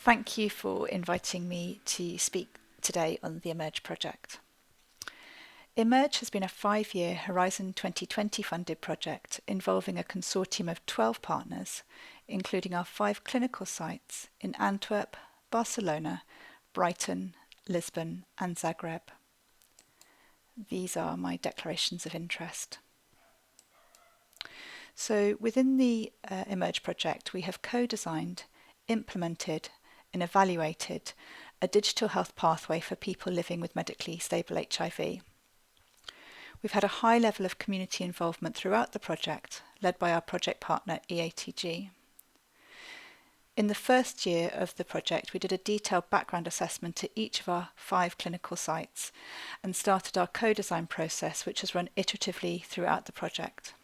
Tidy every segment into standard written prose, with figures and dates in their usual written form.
Thank you for inviting me to speak today on the EmERGE project. EmERGE has been a 5-year Horizon 2020 funded project involving a consortium of 12 partners, including our 5 clinical sites in Antwerp, Barcelona, Brighton, Lisbon and Zagreb. These are my declarations of interest. So within the EmERGE project, we have co-designed, implemented and evaluated a digital health pathway for people living with medically stable HIV. We've had a high level of community involvement throughout the project, led by our project partner EATG. In the first year of the project, we did a detailed background assessment to each of our 5 clinical sites and started our co-design process, which has run iteratively throughout the project.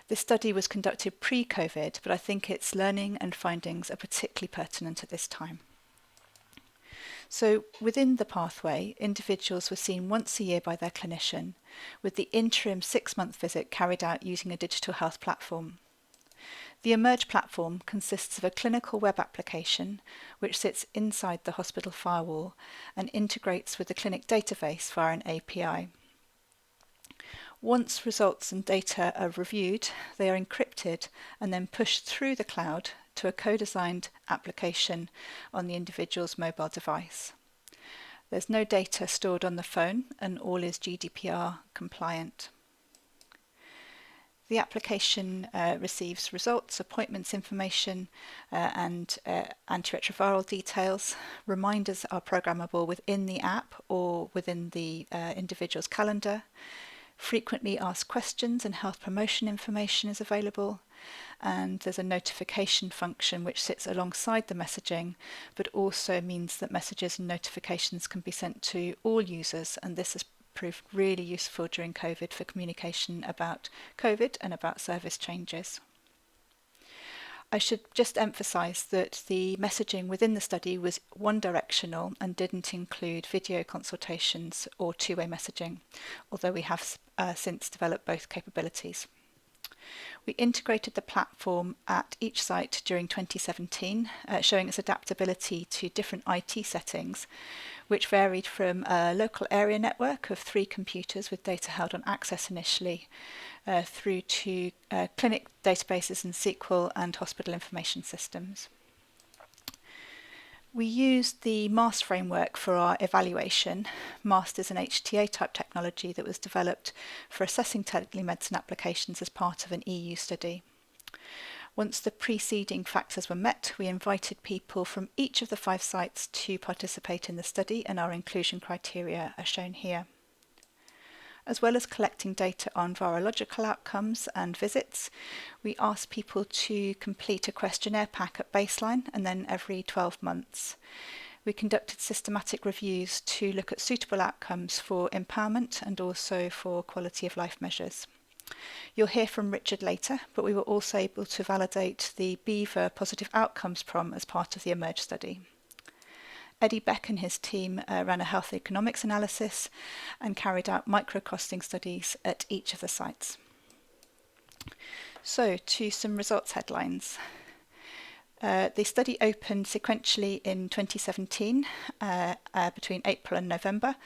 This study was conducted pre-COVID, but I think its learning and findings are particularly pertinent at this time. So within the pathway, individuals were seen once a year by their clinician, with the interim 6-month visit carried out using a digital health platform. The EmERGE platform consists of a clinical web application which sits inside the hospital firewall and integrates with the clinic database via an API. Once results and data are reviewed, they are encrypted and then pushed through the cloud to a co-designed application on the individual's mobile device. There's no data stored on the phone and all is GDPR compliant. The application receives results, appointments information and antiretroviral details. Reminders are programmable within the app or within the individual's calendar. Frequently asked questions and health promotion information is available, and there's a notification function which sits alongside the messaging but also means that messages and notifications can be sent to all users, and this has proved really useful during COVID for communication about COVID and about service changes. I should just emphasise that the messaging within the study was one-directional and didn't include video consultations or two-way messaging, although we have since developed both capabilities. We integrated the platform at each site during 2017, showing its adaptability to different IT settings, which varied from a local area network of 3 computers with data held on access initially, through to clinic databases in SQL and hospital information systems. We used the MAST framework for our evaluation. MAST is an HTA type technology that was developed for assessing telemedicine applications as part of an EU study. Once the preceding factors were met, we invited people from each of the 5 sites to participate in the study, and our inclusion criteria are shown here. As well as collecting data on virological outcomes and visits, we asked people to complete a questionnaire pack at baseline and then every 12 months. We conducted systematic reviews to look at suitable outcomes for empowerment and also for quality of life measures. You'll hear from Richard later, but we were also able to validate the BEVA positive outcomes prom as part of the EmERGE study. Eddie Beck and his team ran a health economics analysis and carried out micro-costing studies at each of the sites. So, to some results headlines. The study opened sequentially in 2017 between April and November,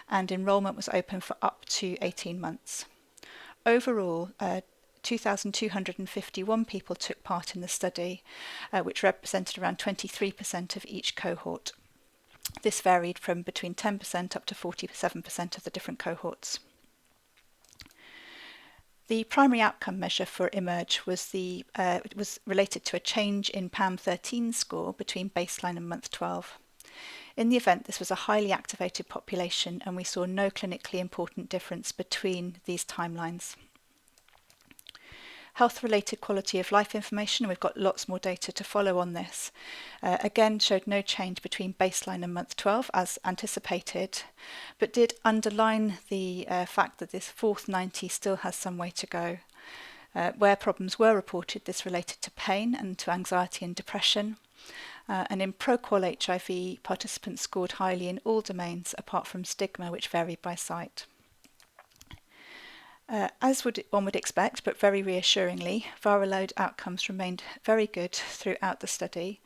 and enrolment was open for up to 18 months. Overall, 2,251 people took part in the study, which represented around 23% of each cohort. This varied from between 10% up to 47% of the different cohorts. The primary outcome measure for EmERGE was related to a change in PAM13 score between baseline and month 12. In the event, this was a highly activated population and we saw no clinically important difference between these timelines. Health-related quality of life information, we've got lots more data to follow on this, again showed no change between baseline and month 12 as anticipated, but did underline the fact that this fourth 90 still has some way to go. Where problems were reported, this related to pain and to anxiety and depression. And in ProQual HIV, participants scored highly in all domains apart from stigma, which varied by site. One would expect, but very reassuringly, viral load outcomes remained very good throughout the study.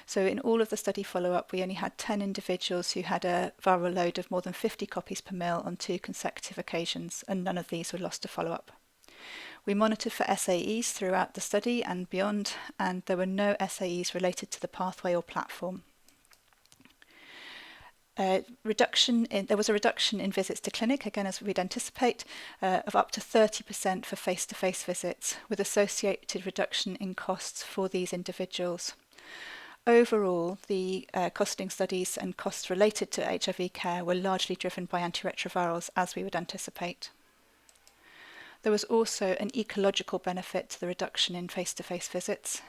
So in all of the study follow-up, we only had 10 individuals who had a viral load of more than 50 copies per mil on 2 consecutive occasions, and none of these were lost to follow-up. We monitored for SAEs throughout the study and beyond, and there were no SAEs related to the pathway or platform. There was a reduction in visits to clinic, again as we'd anticipate, of up to 30% for face-to-face visits, with associated reduction in costs for these individuals. Overall, the costing studies and costs related to HIV care were largely driven by antiretrovirals, as we would anticipate. There was also an ecological benefit to the reduction in face-to-face visits,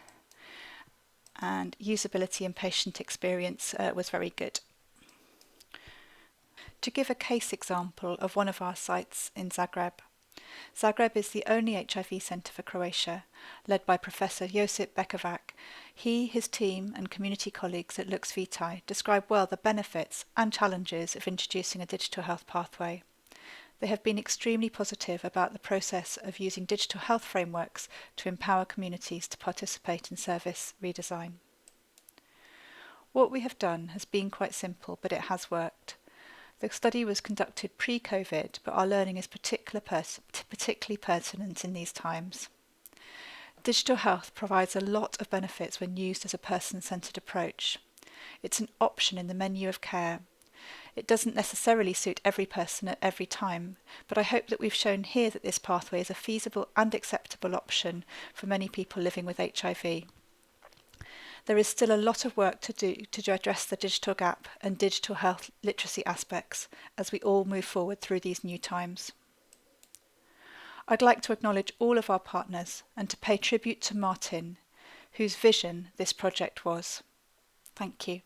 and usability and patient experience was very good. To give a case example of one of our sites in Zagreb. Zagreb is the only HIV centre for Croatia, led by Professor Josip Bekovac. He, his team and community colleagues at Lux Vitae describe well the benefits and challenges of introducing a digital health pathway. They have been extremely positive about the process of using digital health frameworks to empower communities to participate in service redesign. What we have done has been quite simple, but it has worked. The study was conducted pre-COVID, but our learning is particularly pertinent in these times. Digital health provides a lot of benefits when used as a person-centred approach. It's an option in the menu of care. It doesn't necessarily suit every person at every time, but I hope that we've shown here that this pathway is a feasible and acceptable option for many people living with HIV. There is still a lot of work to do to address the digital gap and digital health literacy aspects as we all move forward through these new times. I'd like to acknowledge all of our partners and to pay tribute to Martin, whose vision this project was. Thank you.